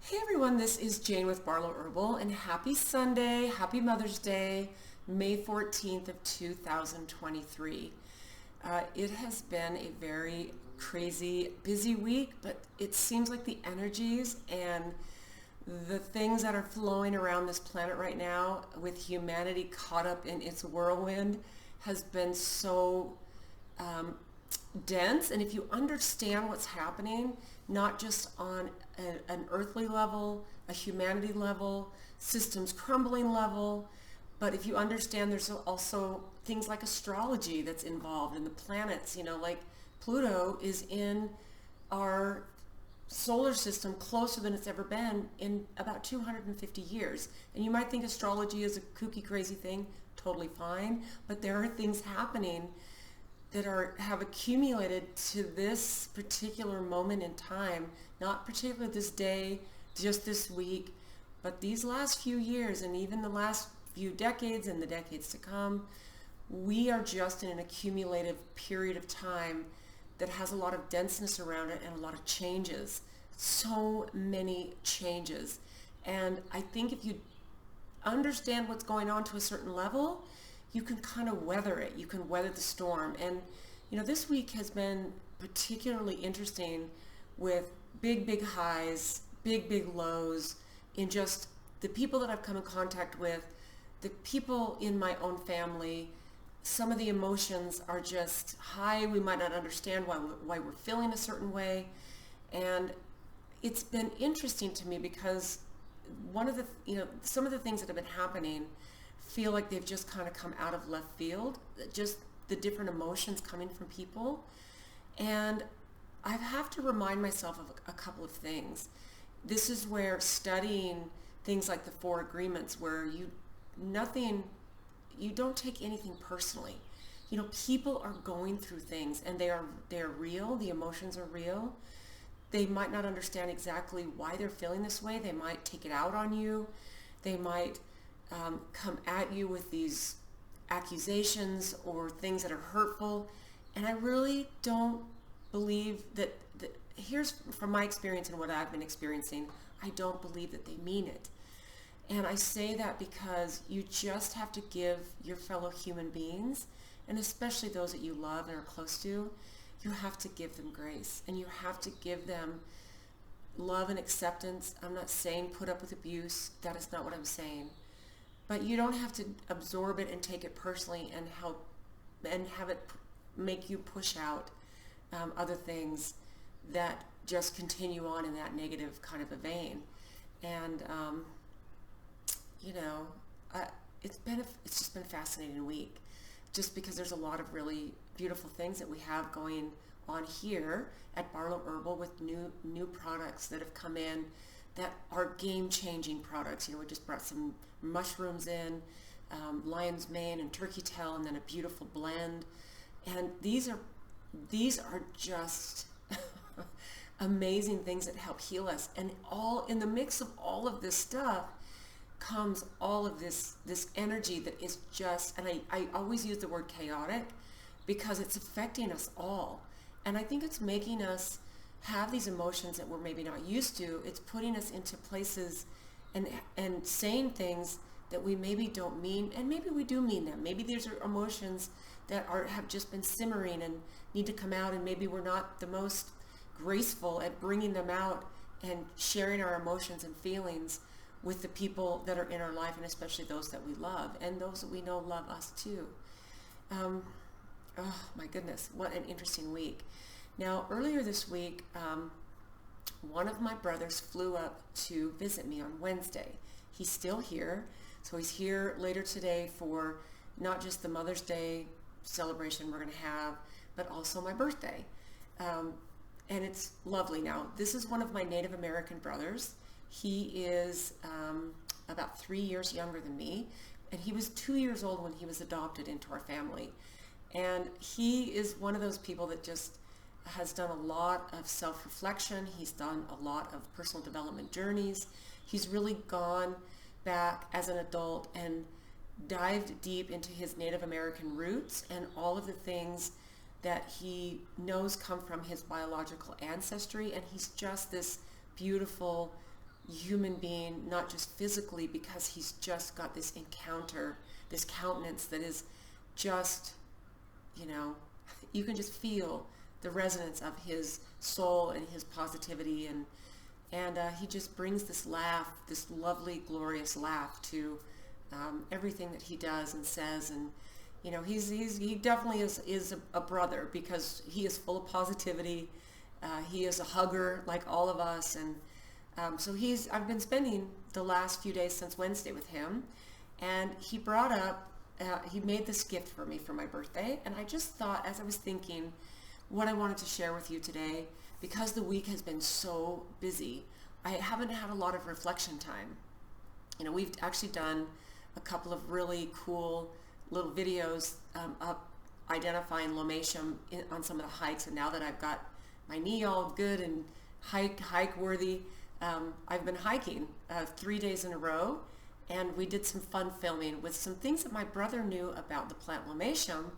Hey everyone, this is Jane with Barlow Herbal, and happy Sunday, happy Mother's Day, May 14th of 2023. It has been a very crazy, busy week, but it seems like the energies and the things that are flowing around this planet right now with humanity caught up in its whirlwind has been so dense. And if you understand what's happening, not just on an earthly level, a humanity level, systems crumbling level, but if you understand there's also things like astrology that's involved in the planets, like Pluto is in our solar system closer than it's ever been in about 250 years. And you might think astrology is a kooky, crazy thing, totally fine, but there are things happening that have accumulated to this particular moment in time, not particularly this day, just this week, but these last few years and even the last few decades and the decades to come. We are just in an accumulative period of time that has a lot of denseness around it and a lot of changes, so many changes. And I think if you understand what's going on to a certain level, you can kind of weather it. You can weather the storm. And, this week has been particularly interesting with big highs, big lows in just the people that I've come in contact with, the people in my own family. Some of the emotions are just high. We might not understand why we're feeling a certain way. And it's been interesting to me because some of the things that have been happening feel like they've just kind of come out of left field, just the different emotions coming from people. And I have to remind myself of a couple of things. This is where studying things like the Four Agreements, where you don't take anything personally. People are going through things and they're real, the emotions are real. They might not understand exactly why they're feeling this way. They might take it out on you. They might come at you with these accusations or things that are hurtful. And I really don't believe that here's from my experience and what I've been experiencing, I don't believe that they mean it. And I say that because you just have to give your fellow human beings, and especially those that you love and are close to, you have to give them grace and you have to give them love and acceptance. I'm not saying put up with abuse. That is not what I'm saying. But you don't have to absorb it and take it personally and have it make you push out other things that just continue on in that negative kind of a vein. And it's just been a fascinating week, just because there's a lot of really beautiful things that we have going on here at Barlow Herbal with new products that have come in that are game-changing products. We just brought some mushrooms in, lion's mane and turkey tail, and then a beautiful blend. And these are just amazing things that help heal us. And all in the mix of all of this stuff comes all of this energy that is just, and I always use the word chaotic because it's affecting us all. And I think it's making us have these emotions that we're maybe not used to. It's putting us into places and saying things that we maybe don't mean, and maybe we do mean them. Maybe these are emotions that have just been simmering and need to come out, and maybe we're not the most graceful at bringing them out and sharing our emotions and feelings with the people that are in our life, and especially those that we love and those that we know love us too. Oh my goodness, what an interesting week. Now, earlier this week, one of my brothers flew up to visit me on Wednesday. He's still here, so he's here later today for not just the Mother's Day celebration we're going to have, but also my birthday. And it's lovely. Now, this is one of my Native American brothers. He is about 3 years younger than me, and he was 2 years old when he was adopted into our family. And he is one of those people that just has done a lot of self-reflection. He's done a lot of personal development journeys. He's really gone back as an adult and dived deep into his Native American roots and all of the things that he knows come from his biological ancestry. And he's just this beautiful human being, not just physically, because he's just got this encounter, this countenance that is just, you can just feel the resonance of his soul and his positivity, and he just brings this laugh, this lovely, glorious laugh to everything that he does and says. And he definitely is a brother, because he is full of positivity. He is a hugger like all of us, and so I've been spending the last few days since Wednesday with him, and he brought up, he made this gift for me for my birthday, and I just thought, as I was thinking what I wanted to share with you today, because the week has been so busy, I haven't had a lot of reflection time. We've actually done a couple of really cool little videos up identifying lomatium on some of the hikes, and now that I've got my knee all good and hike worthy, I've been hiking 3 days in a row, and we did some fun filming with some things that my brother knew about the plant lomatium.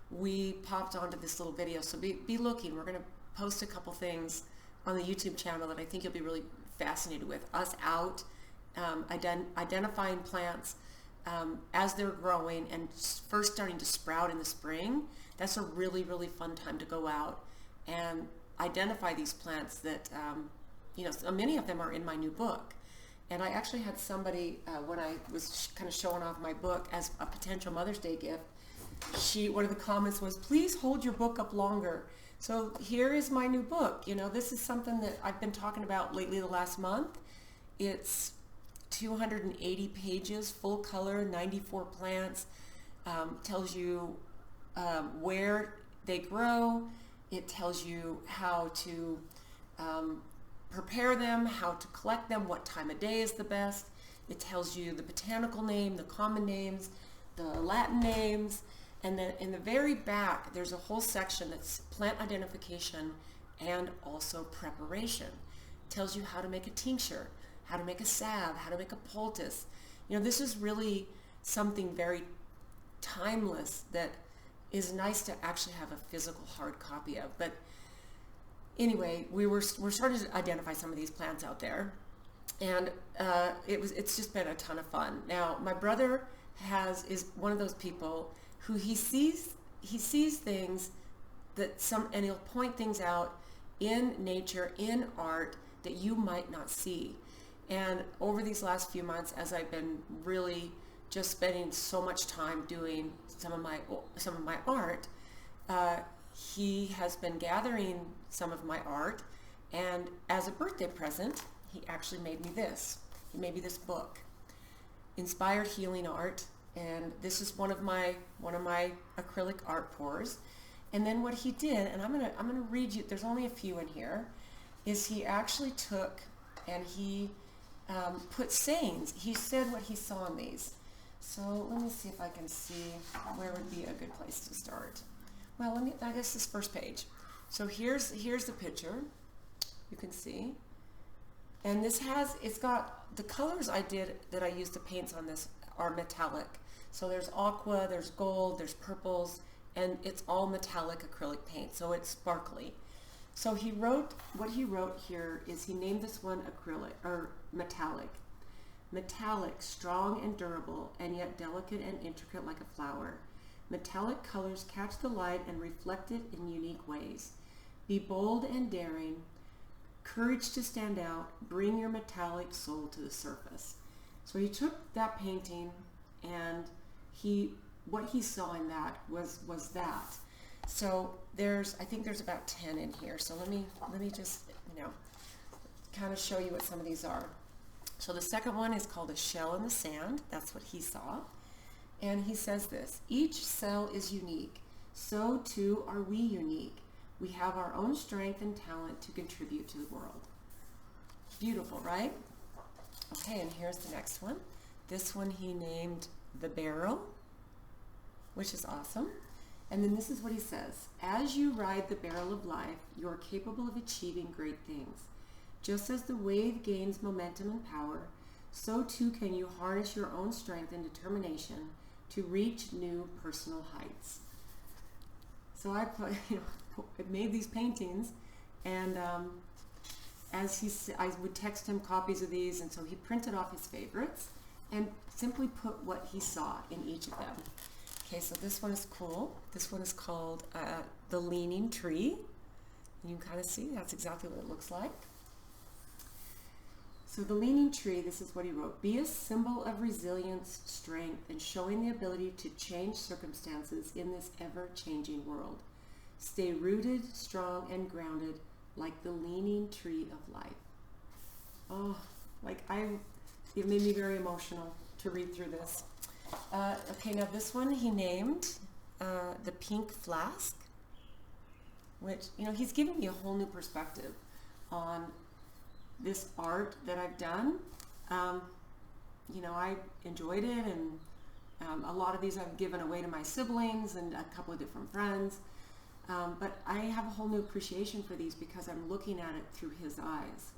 We popped onto this little video, so be looking. We're going to post a couple things on the YouTube channel that I think you'll be really fascinated with. Us out identifying plants as they're growing and first starting to sprout in the spring. That's a really, really fun time to go out and identify these plants that, so many of them are in my new book. And I actually had somebody, when I was kind of showing off my book as a potential Mother's Day gift, one of the comments was, please hold your book up longer. So here is my new book. This is something that I've been talking about lately the last month. It's 280 pages, full color, 94 plants, tells you where they grow. It tells you how to prepare them, how to collect them, what time of day is the best. It tells you the botanical name, the common names, the Latin names, and then in the very back there's a whole section that's plant identification and also preparation. It tells you how to make a tincture, how to make a salve, how to make a poultice. This is really something very timeless that is nice to actually have a physical hard copy of. But anyway, we're starting to identify some of these plants out there, and it's just been a ton of fun. Now, my brother is one of those people who he sees things and he'll point things out in nature, in art, that you might not see. And over these last few months, as I've been really just spending so much time doing some of my art, he has been gathering some of my art, and as a birthday present, he actually made me this. He made me this book, Inspired Healing Art, and this is one of my acrylic art pours. And then what he did, and I'm gonna read you. There's only a few in here. Is he actually took and he put sayings. He said what he saw in these. So let me see if I can see where would be a good place to start. Well, I guess this first page. So here's the picture. You can see. And it's got the colors I used to paint on this are metallic. So there's aqua, there's gold, there's purples, and it's all metallic acrylic paint, so it's sparkly. So what he wrote here is he named this one acrylic, or metallic. Metallic, strong and durable, and yet delicate and intricate like a flower. Metallic colors catch the light and reflect it in unique ways. Be bold and daring, courage to stand out, bring your metallic soul to the surface. So he took that painting, and what he saw in that was that. So I think there's about 10 in here. So let me just kind of show you what some of these are. So the second one is called A Shell in the Sand. That's what he saw. And he says this: each cell is unique, so too are we unique. We have our own strength and talent to contribute to the world. Beautiful, right? Okay, and here's the next one. This one he named The Barrel, which is awesome. And then this is what he says: as you ride the barrel of life, you are capable of achieving great things. Just as the wave gains momentum and power, so too can you harness your own strength and determination to reach new personal heights. So I made these paintings, and I would text him copies of these, and so he printed off his favorites and simply put what he saw in each of them. Okay, so this one is cool. This one is called The Leaning Tree. You can kind of see that's exactly what it looks like. So the leaning tree, this is what he wrote. Be a symbol of resilience, strength, and showing the ability to change circumstances in this ever-changing world. Stay rooted, strong, and grounded like the leaning tree of life. Oh, it made me very emotional to read through this. Okay, now this one he named the Pink Flask, which, he's given me a whole new perspective on this art that I've done. I enjoyed it, and a lot of these I've given away to my siblings and a couple of different friends. But I have a whole new appreciation for these because I'm looking at it through his eyes.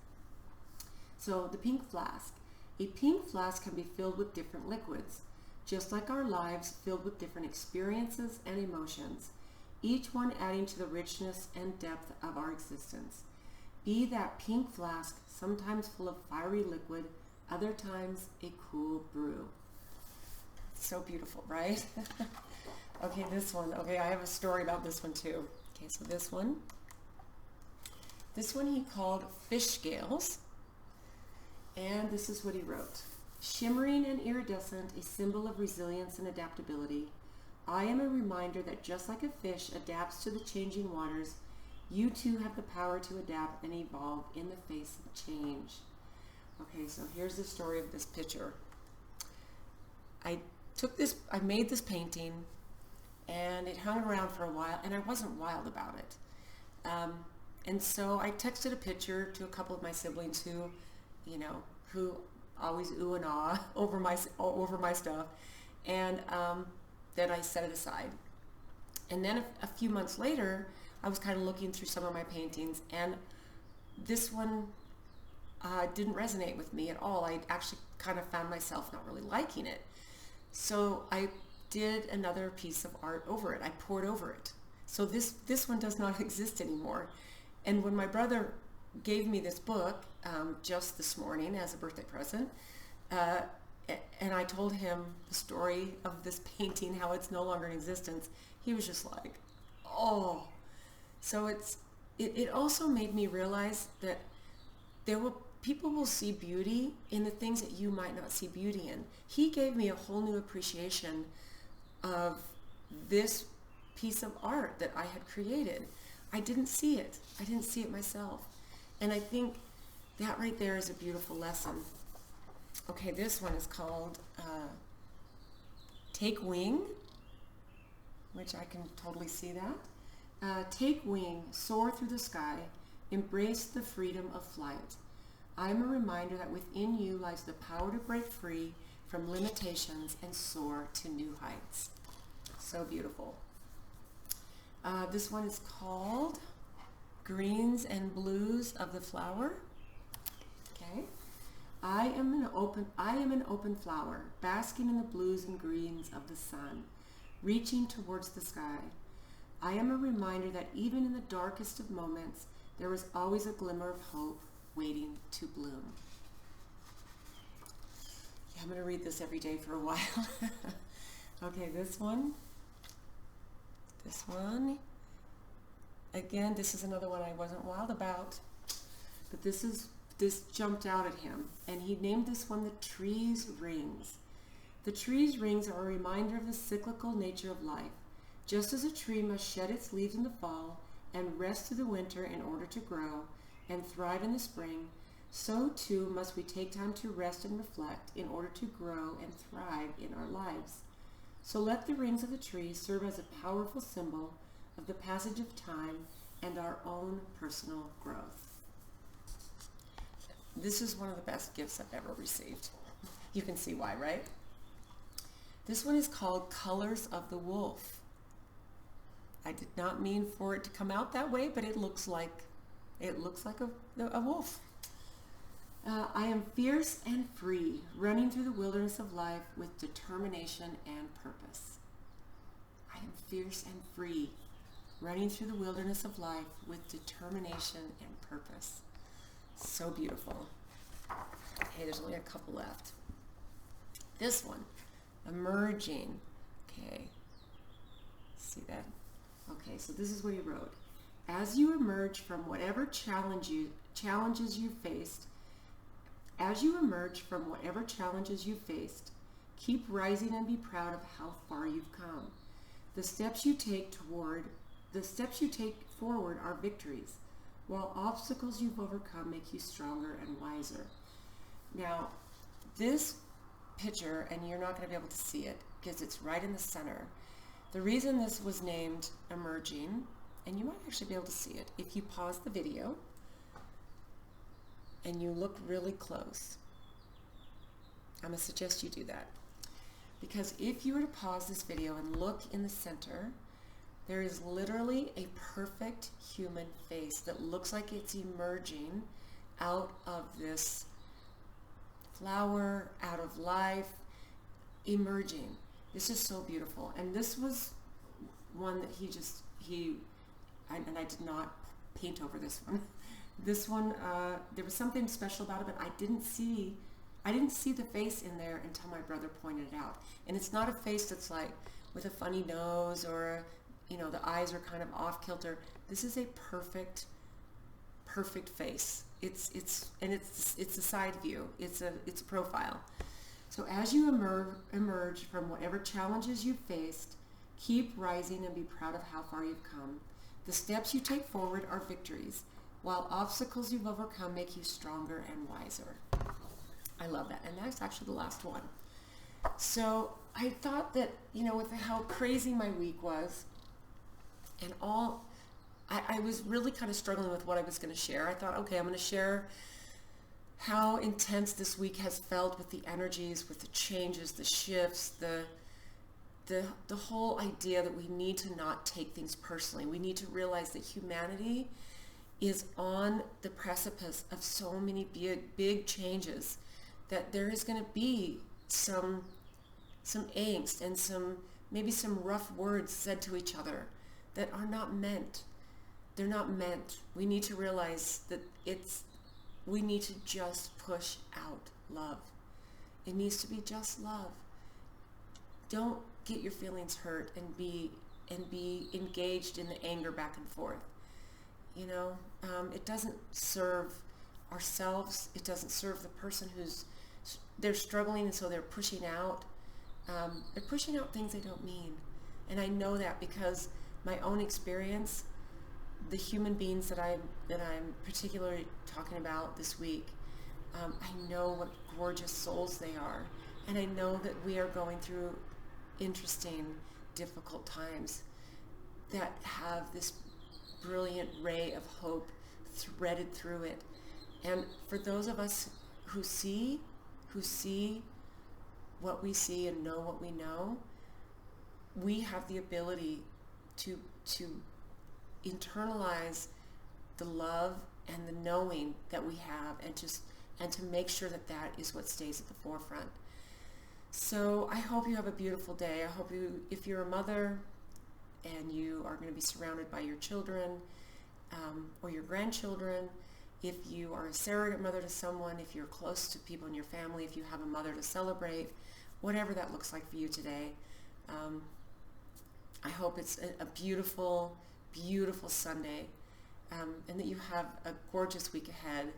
So the Pink Flask. A pink flask can be filled with different liquids, just like our lives filled with different experiences and emotions, each one adding to the richness and depth of our existence. Be that pink flask, sometimes full of fiery liquid, other times a cool brew. So beautiful, right? Okay, this one. Okay, I have a story about this one too. Okay, so this one he called Fish Scales. And this is what he wrote. Shimmering and iridescent, a symbol of resilience and adaptability, I am a reminder that just like a fish adapts to the changing waters, you too have the power to adapt and evolve in the face of change. Okay, so here's the story of this picture. I made this painting, and it hung around for a while, and I wasn't wild about it. And so I texted a picture to a couple of my siblings who always ooh and ah over my stuff, and then I set it aside. And then a few months later, I was kind of looking through some of my paintings, and this one didn't resonate with me at all. I actually kind of found myself not really liking it. So I did another piece of art over it. I poured over it. So this one does not exist anymore. And when my brother gave me this book just this morning as a birthday present, and I told him the story of this painting, how it's no longer in existence, he was just like, oh. So it also made me realize that people will see beauty in the things that you might not see beauty in. He gave me a whole new appreciation of this piece of art that I had created. I didn't see it. I didn't see it myself. And I think that right there is a beautiful lesson. Okay, this one is called Take Wing, which I can totally see that. Take wing, soar through the sky, embrace the freedom of flight. I am a reminder that within you lies the power to break free from limitations and soar to new heights. So beautiful. This one is called Greens and Blues of the Flower. Okay. I am an open flower, basking in the blues and greens of the sun, reaching towards the sky. I am a reminder that even in the darkest of moments, there is always a glimmer of hope waiting to bloom. Yeah, I'm going to read this every day for a while. Okay, this one. Again, this is another one I wasn't wild about, but this jumped out at him, and he named this one the tree's rings. The tree's rings are a reminder of the cyclical nature of life. Just as a tree must shed its leaves in the fall and rest through the winter in order to grow and thrive in the spring, so too must we take time to rest and reflect in order to grow and thrive in our lives. So let the rings of the tree serve as a powerful symbol of the passage of time and our own personal growth. This is one of the best gifts I've ever received. You can see why, right? This one is called Colors of the Wolf. I did not mean for it to come out that way, but it looks like a wolf. I am fierce and free, running through the wilderness of life with determination and purpose. I am fierce and free, running through the wilderness of life with determination and purpose. So beautiful. Okay, there's only a couple left. This one, emerging. Okay, see that? Okay, so this is what he wrote. As you emerge from whatever challenges you faced, keep rising and be proud of how far you've come. The steps you take forward are victories, while obstacles you've overcome make you stronger and wiser. Now, this picture, and you're not going to be able to see it because it's right in the center. The reason this was named emerging, and you might actually be able to see it if you pause the video and you look really close. I'm going to suggest you do that. Because if you were to pause this video and look in the center, there is literally a perfect human face that looks like it's emerging out of this flower, out of life, emerging. This is so beautiful. And this was one that I did not paint over this one. This one, there was something special about it, but I didn't see the face in there until my brother pointed it out. And it's not a face that's like with a funny nose or the eyes are kind of off kilter. This is a perfect face. It's a side view. It's a profile. So as you emerge from whatever challenges you've faced, keep rising and be proud of how far you've come. The steps you take forward are victories, while obstacles you've overcome make you stronger and wiser. I love that. And that's actually the last one. So I thought that, with how crazy my week was and I was really kind of struggling with what I was going to share. I thought, okay, I'm going to share how intense this week has felt with the energies, with the changes, the shifts, the whole idea that we need to not take things personally. We need to realize that humanity is on the precipice of so many big changes, that there is going to be some angst and maybe some rough words said to each other that are not meant. They're not meant. We need to realize that we need to just push out love. It needs to be just love. Don't get your feelings hurt and be engaged in the anger back and forth. It doesn't serve ourselves. It doesn't serve the person they're struggling, and so they're pushing out. They're pushing out things they don't mean. And I know that because my own experience, the human beings that I'm particularly talking about this week, I know what gorgeous souls they are. And I know that we are going through interesting, difficult times that have this brilliant ray of hope threaded through it. And for those of us who see what we see and know what we know, we have the ability to internalize the love and the knowing that we have, and to make sure that is what stays at the forefront. So I hope you have a beautiful day. I hope if you're a mother and you are going to be surrounded by your children or your grandchildren, if you are a surrogate mother to someone, if you're close to people in your family, if you have a mother to celebrate, whatever that looks like for you today, I hope it's a beautiful, beautiful Sunday, and that you have a gorgeous week ahead.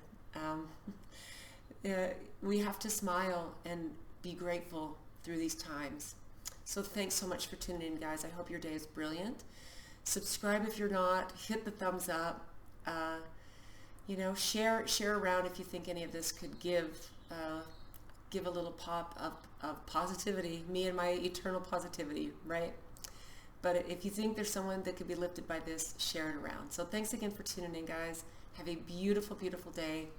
We have to smile and be grateful through these times. So thanks so much for tuning in, guys. I hope your day is brilliant. Subscribe if you're not. Hit the thumbs up. Share around if you think any of this could give a little pop of positivity, me and my eternal positivity, right? But if you think there's someone that could be lifted by this, share it around. So thanks again for tuning in, guys. Have a beautiful, beautiful day,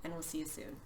and we'll see you soon.